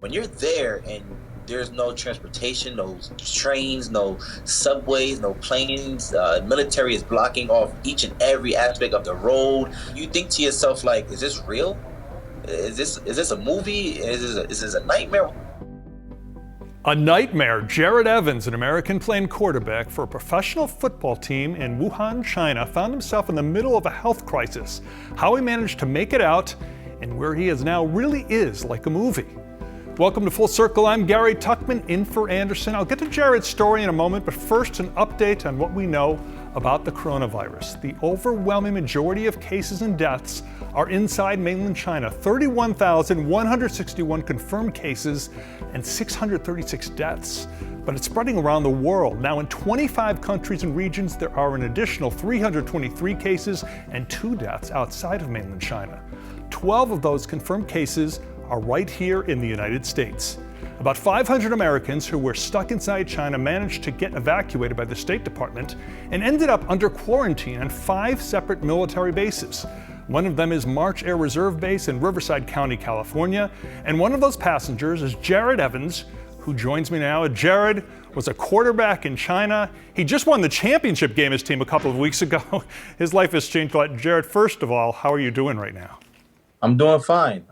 When you're there and there's no transportation, no trains, no subways, no planes, military is blocking off each and every aspect of the road. You think to yourself, like, is this real? Is this a movie? Is this a nightmare? A nightmare. Jared Evans, an American playing quarterback for a professional football team in Wuhan, China, found himself in the middle of a health crisis. How he managed to make it out and where he is now really is like a movie. Welcome to Full Circle. I'm Gary Tuckman, in for Anderson. I'll get to Jared's story in a moment, but first an update on what we know about the coronavirus. The overwhelming majority of cases and deaths are inside mainland China. 31,161 confirmed cases and 636 deaths. But it's spreading around the world. Now in 25 countries and regions, there are an additional 323 cases and 2 deaths outside of mainland China. 12 of those confirmed cases are right here in the United States. About 500 Americans who were stuck inside China managed to get evacuated by the State Department and ended up under quarantine on 5 separate military bases. One of them is March Air Reserve Base in Riverside County, California, and one of those passengers is Jared Evans, who joins me now. Jared was a quarterback in China. He just won the championship game his team a couple of weeks ago. His life has changed a lot. Jared, first of all, how are you doing right now? I'm doing fine.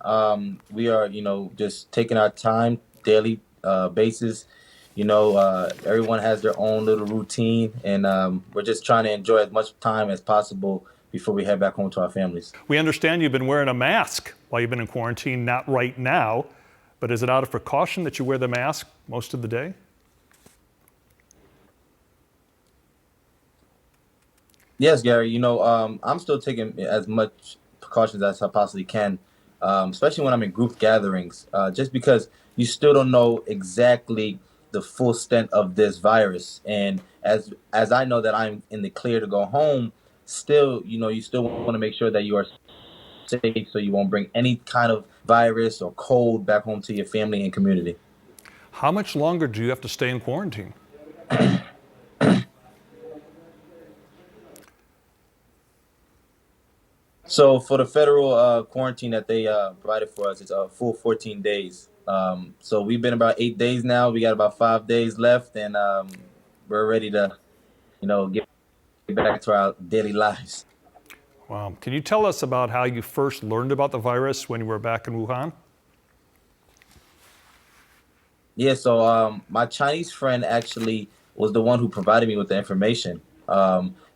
We are, just taking our time, daily basis. Everyone has their own little routine, and we're just trying to enjoy as much time as possible before we head back home to our families. We understand you've been wearing a mask while you've been in quarantine, not right now, but is it out of precaution that you wear the mask most of the day? Yes, Gary. I'm still taking as much precautions as I possibly can, especially when I'm in group gatherings, just because you still don't know exactly the full extent of this virus. And as I know that I'm in the clear to go home, still, you still want to make sure that you are safe so you won't bring any kind of virus or cold back home to your family and community. How much longer do you have to stay in quarantine? So for the federal quarantine that they provided for us, it's a full 14 days. So we've been about 8 days now. We got about 5 days left, and we're ready to, get back to our daily lives. Wow. Can you tell us about how you first learned about the virus when you were back in Wuhan? Yeah, so my Chinese friend actually was the one who provided me with the information.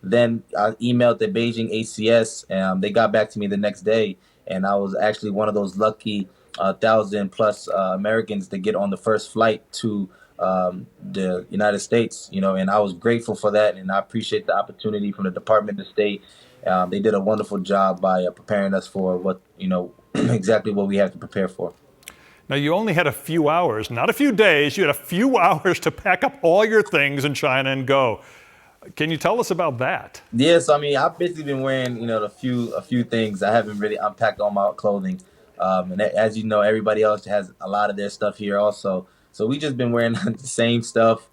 Then I emailed the Beijing ACS, and they got back to me the next day. And I was actually one of those lucky 1,000+ Americans to get on the first flight to the United States. And I was grateful for that, and I appreciate the opportunity from the Department of State. They did a wonderful job by preparing us for what exactly what we have to prepare for. Now, you only had a few hours, not a few days. You had a few hours to pack up all your things in China and go. Can you tell us about that? Yes, I mean, I've basically been wearing, a few things. I haven't really unpacked all my clothing. And as you know, everybody else has a lot of their stuff here also. So we just been wearing the same stuff.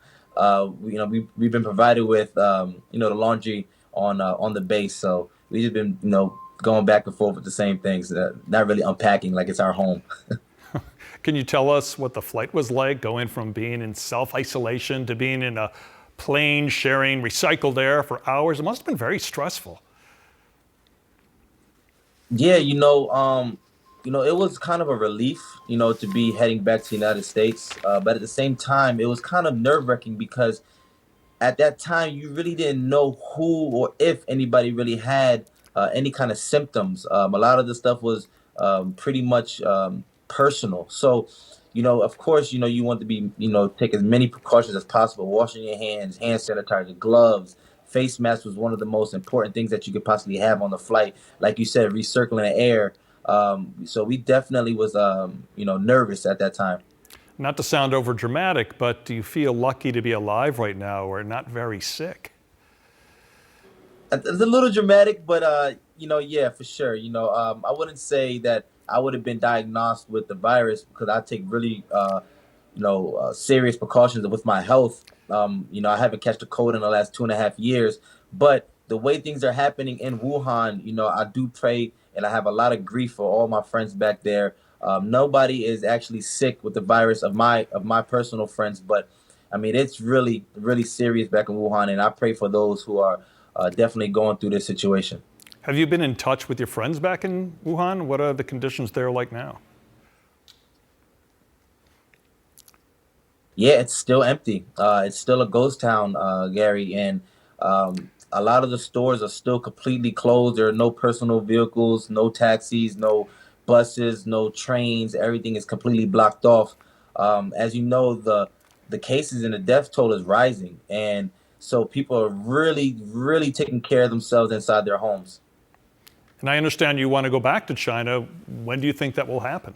We've been provided with, the laundry on the base. So we just been, going back and forth with the same things, not really unpacking like it's our home. Can you tell us what the flight was like, going from being in self-isolation to being in a plane sharing recycled air for hours? It must have been very stressful. Yeah, it was kind of a relief, to be heading back to the United States. But at the same time, it was kind of nerve-wracking because at that time, you really didn't know who or if anybody really had any kind of symptoms. A lot of the stuff was pretty much personal. So, of course, you want to be, take as many precautions as possible, washing your hands, hand sanitizer, gloves. Face mask was one of the most important things that you could possibly have on the flight. Like you said, recircling the air. So we definitely was, nervous at that time. Not to sound over dramatic, but do you feel lucky to be alive right now or not very sick? It's a little dramatic, but yeah, for sure. I wouldn't say that I would have been diagnosed with the virus because I take really, serious precautions with my health. I haven't catched a cold in the last 2.5 years, but the way things are happening in Wuhan, I do pray and I have a lot of grief for all my friends back there. Nobody is actually sick with the virus of my personal friends, but I mean it's really really serious back in Wuhan, and I pray for those who are definitely going through this situation. Have you been in touch with your friends back in Wuhan? What are the conditions there like now? Yeah, it's still empty. It's still a ghost town, Gary, and a lot of the stores are still completely closed. There are no personal vehicles, no taxis, no buses, no trains. Everything is completely blocked off. As you know, the cases and the death toll is rising, and so people are really, really taking care of themselves inside their homes. And I understand you want to go back to China. When do you think that will happen?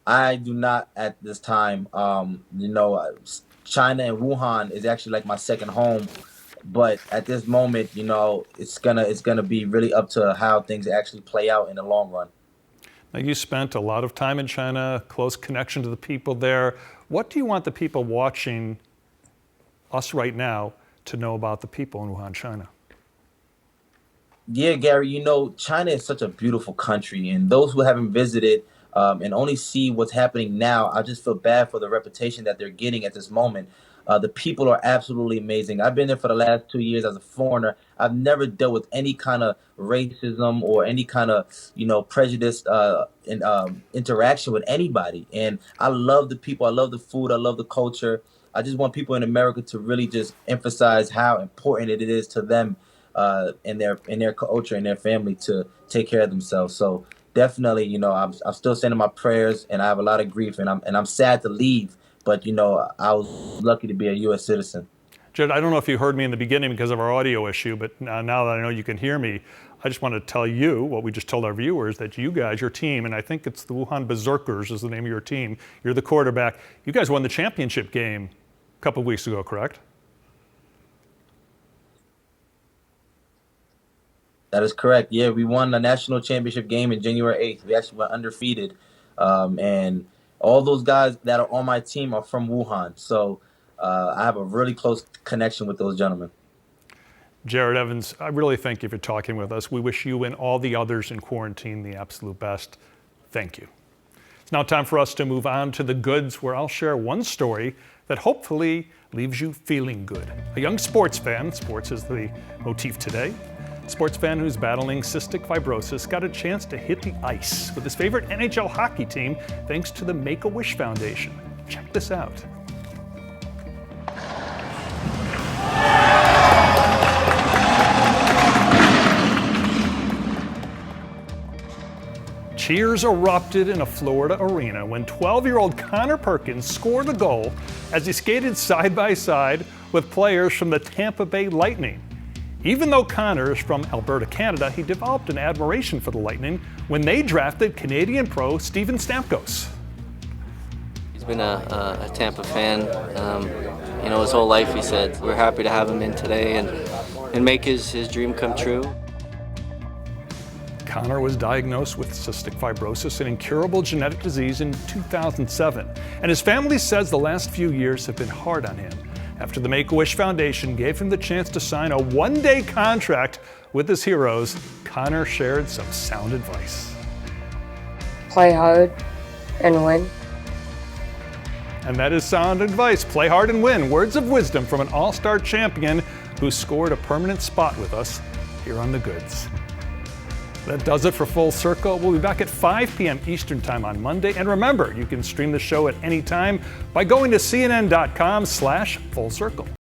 I do not at this time. China and Wuhan is actually like my second home, but at this moment, it's gonna be really up to how things actually play out in the long run. Now, you spent a lot of time in China, close connection to the people there. What do you want the people watching us right now to know about the people in Wuhan, China? Yeah, Gary, China is such a beautiful country, and those who haven't visited and only see what's happening now, I just feel bad for the reputation that they're getting at this moment. The people are absolutely amazing. I've been there for the last 2 years as a foreigner. I've never dealt with any kind of racism or any kind of, prejudice interaction with anybody. And I love the people. I love the food. I love the culture. I just want people in America to really just emphasize how important it is to them in their culture and their family to take care of themselves. So definitely, I'm still sending my prayers, and I have a lot of grief, and I'm sad to leave. But I was lucky to be a U.S. citizen. Jed, I don't know if you heard me in the beginning because of our audio issue, but now that I know you can hear me, I just want to tell you what we just told our viewers, that you guys, your team, and I think it's the Wuhan Berserkers is the name of your team. You're the quarterback. You guys won the championship game a couple of weeks ago, correct? That is correct. Yeah, we won the national championship game in January 8th. We actually went undefeated. And all those guys that are on my team are from Wuhan. So I have a really close connection with those gentlemen. Jared Evans, I really thank you for talking with us. We wish you and all the others in quarantine the absolute best. Thank you. It's now time for us to move on to the goods, where I'll share one story that hopefully leaves you feeling good. A young sports fan, sports is the motif today, sports fan who's battling cystic fibrosis got a chance to hit the ice with his favorite NHL hockey team thanks to the Make-A-Wish Foundation. Check this out. Cheers erupted in a Florida arena when 12-year-old Connor Perkins scored a goal as he skated side by side with players from the Tampa Bay Lightning. Even though Connor is from Alberta, Canada, he developed an admiration for the Lightning when they drafted Canadian pro Steven Stamkos. He's been a Tampa fan, his whole life. He said we're happy to have him in today and make his dream come true. Connor was diagnosed with cystic fibrosis, an incurable genetic disease, in 2007, and his family says the last few years have been hard on him. After the Make-A-Wish Foundation gave him the chance to sign a one-day contract with his heroes, Connor shared some sound advice. Play hard and win. And that is sound advice. Play hard and win. Words of wisdom from an all-star champion who scored a permanent spot with us here on The Goods. That does it for Full Circle. We'll be back at 5 p.m. Eastern Time on Monday. And remember, you can stream the show at any time by going to cnn.com/fullcircle.